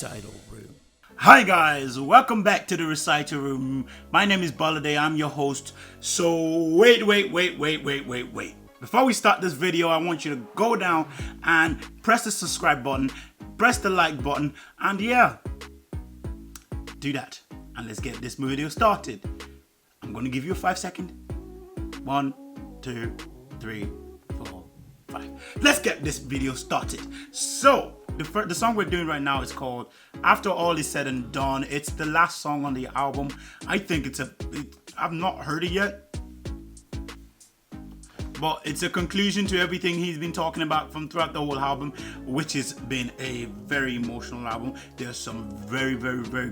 Recital Room. Hi guys, welcome back to the Recital Room. My name is gbolade, I'm your host. So wait. Before we start this video, I want you to go down and press the subscribe button, press the like button, and yeah, do that. And let's get this video started. I'm gonna give you a 5-second. 1, 2, 3, 4, 5. Let's get this video started. So the song we're doing right now is called After All Is Said and Done. It's the last song on the album. I think I've not heard it yet, but it's a conclusion to everything he's been talking about from throughout the whole album, which has been a very emotional album. There's some very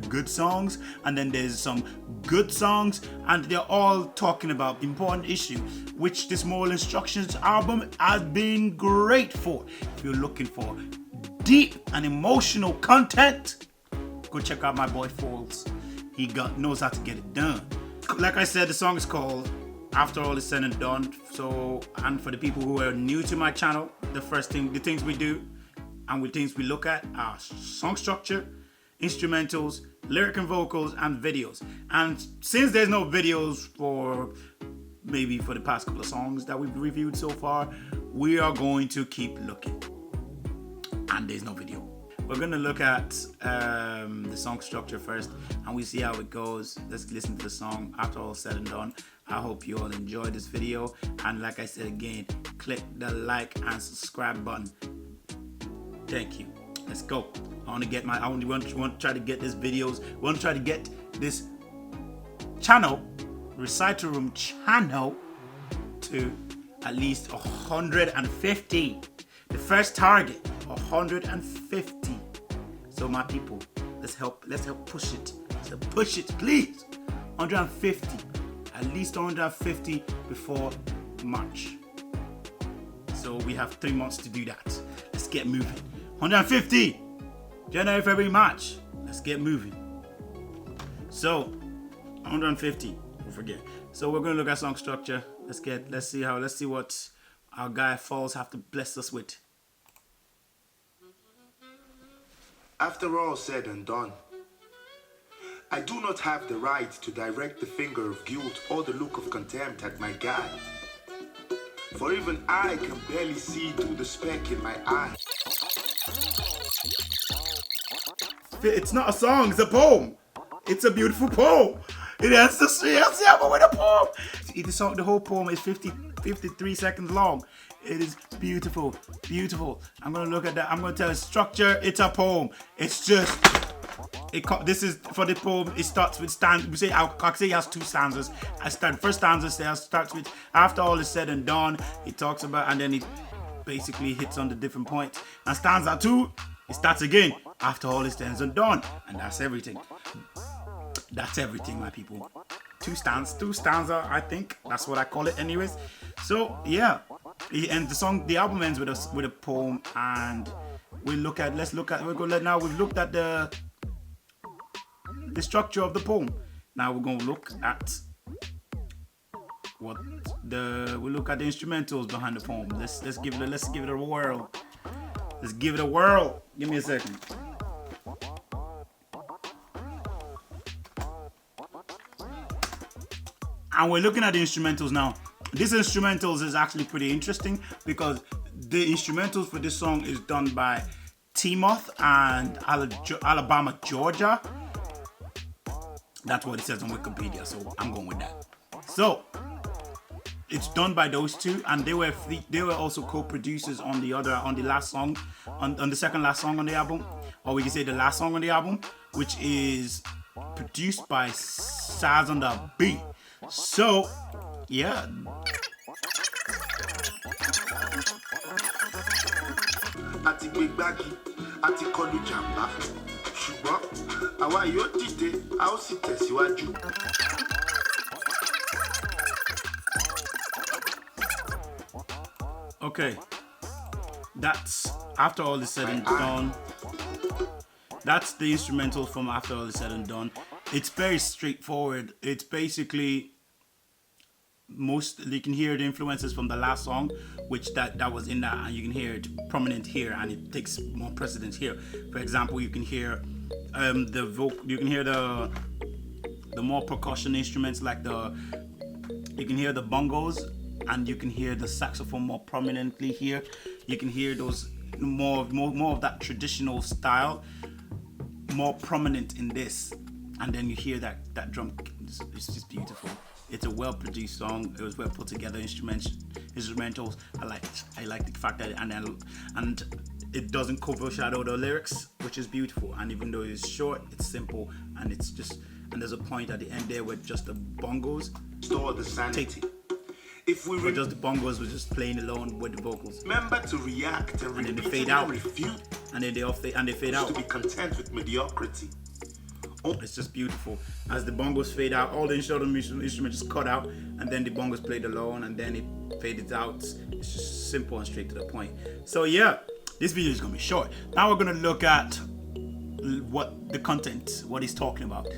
good songs, and then there's some good songs, and they're all talking about important issues, which this Moral Instructions album has been great for. If you're looking for deep and emotional content, go check out my boy Falz. He knows how to get it done. Like I said, the song is called After All Is Said and Done. So, and for the people who are new to my channel, the things we do and the things we look at are song structure, instrumentals, lyric and vocals, and videos. And since there's no videos for the past couple of songs that we've reviewed so far, we are going to keep looking. And there's no video. We're gonna look at the song structure first, and we see how it goes. Let's listen to the song After All Said and Done. I hope you all enjoyed this video, and like I said again, click the like and subscribe button. Thank you. Let's go. I want to try to get this videos. We want to try to get this channel, Recital Room channel, to at least 150. The first target, 150. So my people, let's help push it. So push it, please. 150. At least 150 before March. So we have 3 months to do that. Let's get moving. 150. January, February, March. Let's get moving. So 150. Don't forget. So we're gonna look at song structure. Let's see what our guy Falz have to bless us with. After all said and done, I do not have the right to direct the finger of guilt or the look of contempt at my guide. For even I can barely see through the speck in my eye. It's not a song, it's a poem. It's a beautiful poem. It has to see with a poem. The whole poem is 53 seconds long. It is beautiful. I'm gonna look at that. I'm gonna tell you structure. It's a poem. It's just this is for the poem. It starts with stanzas. We say it has 2 stanzas. First stanza starts with After All Is Said and Done. It talks about, and then it basically hits on the different points. And stanza 2, it starts again. After all is said and done, and that's everything. That's everything, my people. 2 stanza. I think that's what I call it, anyways. So yeah. And the album ends with a poem, and we've looked at the structure of the poem. Now we're gonna look at the instrumentals behind the poem. Let's give it a whirl. Let's give it a whirl. Give me a second. And we're looking at the instrumentals now. This instrumentals is actually pretty interesting because the instrumentals for this song is done by Timoth and Alabama, Georgia. That's what it says on Wikipedia, so I'm going with that. So it's done by those 2, and they were also co-producers on the last song, on the second last song on the album, or we can say the last song on the album, which is produced by Saz on the beat. So yeah. Àti gbé gbági, àti kọlù jàmbá, ṣùgbọ́n àwa yóò dìde, a ó sì tẹ̀síwájú. Okay, that's After All Is Said and Done. That's the instrumental from After All Is Said and Done. It's very straightforward. It's basically you can hear the influences from the last song, which that was in that, and you can hear it prominent here, and it takes more precedence here. For example, you can hear You can hear the more percussion instruments, like you can hear the bongos, and you can hear the saxophone more prominently here. You can hear those more of that traditional style more prominent in this, and then you hear that drum. It's just beautiful. It's a well produced song. It was well put together. Instrumentals. I like the fact that and it doesn't overshadow the lyrics, which is beautiful. And even though it's short, it's simple, and there's a point at the end there where just the bongos Store the sanity. If we just the bongos were just playing alone with the vocals. remember to react and And then they repeatedly fade out. refuse And then they fade out. to be content with mediocrity. It's just beautiful. As the bongos fade out, all the instruments just cut out, and then the bongos played alone, and then it faded out. It's just simple and straight to the point. So yeah, this video is gonna be short. Now we're gonna look at what the content, what he's talking about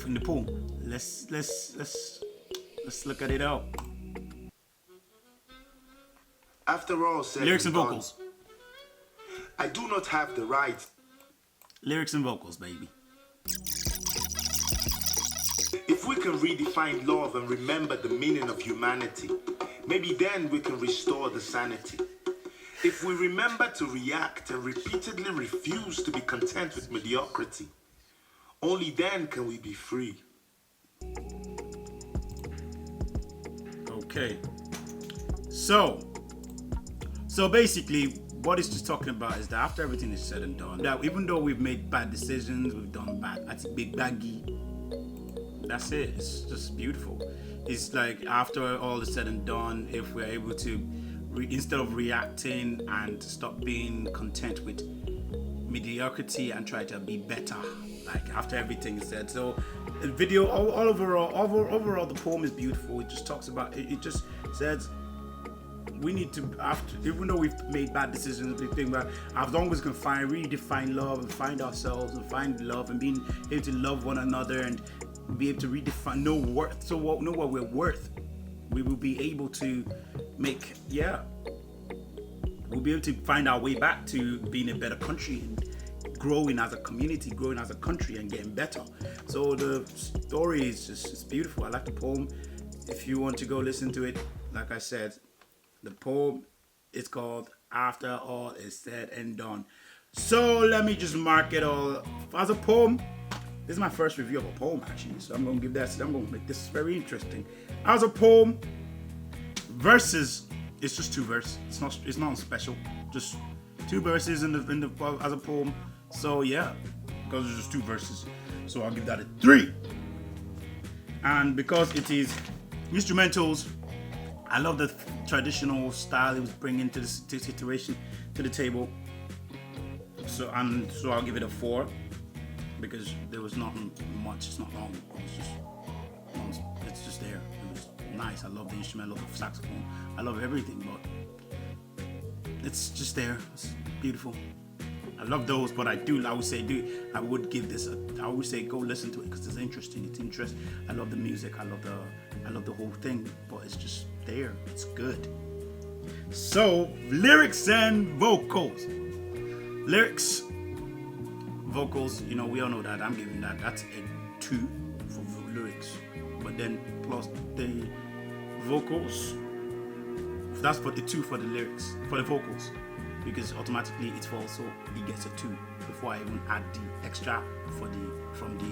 from the poem. Let's look at it out. After all said Lyrics and done, vocals. I do not have the right. Lyrics and vocals, baby. If we can redefine love and remember the meaning of humanity, maybe then we can restore the sanity. If we remember to react and repeatedly refuse to be content with mediocrity, only then can we be free. Okay. So basically, what it's just talking about is that after everything is said and done, that even though we've made bad decisions, we've done bad, that's a big baggy. That's it. It's just beautiful. It's like after all is said and done, if we're able to, instead of reacting and stop being content with mediocrity and try to be better, like after everything is said. So the video, overall, the poem is beautiful. It just talks about it just says we need to, after, even though we've made bad decisions, we think about as long as we can redefine love and find ourselves and find love and being able to love one another and be able to redefine know what we're worth, we will be able to we'll be able to find our way back to being a better country and growing as a community, growing as a country and getting better. So the story is it's beautiful. I like the poem. If you want to go listen to it, like I said, the poem is called After All Is Said and Done. So let me just mark it all as a poem. This is my first review of a poem actually, so I'm gonna make this very interesting. As a poem, verses, it's just 2 verses. It's not special. Just 2 verses in the as a poem. So yeah, because it's just 2 verses. So I'll give that a 3. And because it is instrumentals, I love the traditional style it was bringing to the situation, to the table. So I'll give it a 4 because there was not much. It's not long. It's just there. It was nice. I love the instrument. I love the saxophone. I love everything, but it's just there. It's beautiful. I love those, but I would say go listen to it because it's interesting. It's interesting. I love the music. I love the whole thing, but it's just there. It's good. So lyrics and vocals. Lyrics, vocals. You know, we all know that. I'm giving that's a 2 for lyrics, but then plus the vocals. That's for the 2 for the lyrics, for the vocals. Because automatically it's false, so he gets a 2 before I even add the extra from the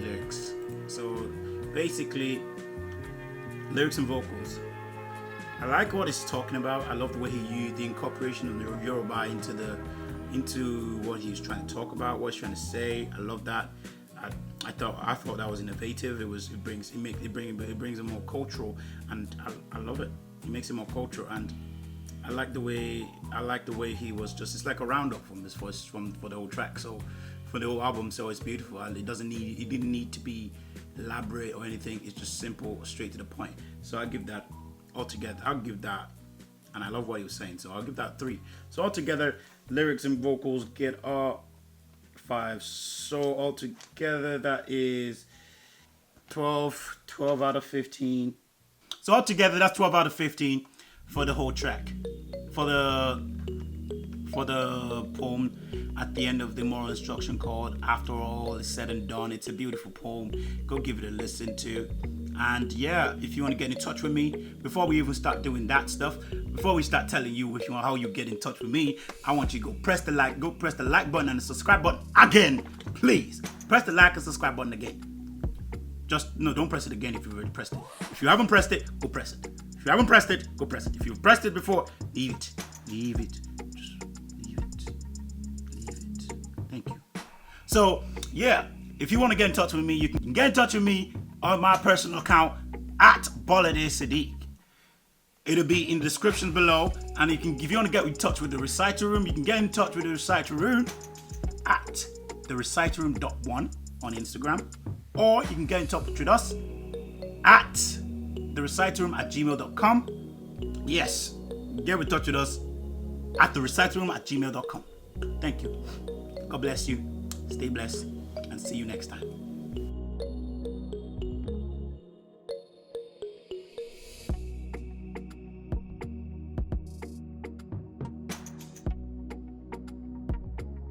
lyrics. So basically, lyrics and vocals. I like what he's talking about. I love the way he used the incorporation of the Yoruba into what he's trying to talk about, what he's trying to say. I love that. I thought that was innovative. It brings it more cultural, and I love it. It makes it more cultural, and I like the way he was just. It's like a roundup from this voice for the whole track. So for the whole album, so it's beautiful. And it didn't need to be elaborate or anything. It's just simple, straight to the point. So I give that altogether. I'll give that, and I love what he was saying. So I'll give that 3. So altogether, lyrics and vocals get a 5. So altogether, that is 12 out of 15. So altogether, that's 12 out of 15 for the whole track. For for the poem at the end of the moral instruction called After All Is Said and Done. It's a beautiful poem. Go give it a listen to. And yeah, if you want to get in touch with me, before we even start doing that stuff, before we start telling you if you want how you get in touch with me, I want you to go press the like button and the subscribe button again, please. Press the like and subscribe button again. Don't press it again if you've already pressed it. If you haven't pressed it, go press it. If you haven't pressed it, go press it. If you've pressed it before, leave it. Leave it. Just leave it. Leave it. Thank you. So, yeah, if you want to get in touch with me, you can get in touch with me on my personal account at gbolade Sadiq. It'll be in the description below. And if you want to get in touch with the Recital Room, you can get in touch with the Recital Room at therecitalroom.1 on Instagram. Or you can get in touch with us at therecitalroom@gmail.com. Yes, get in touch with us at therecitalroom@gmail.com. Thank you. God bless you. Stay blessed and see you next time.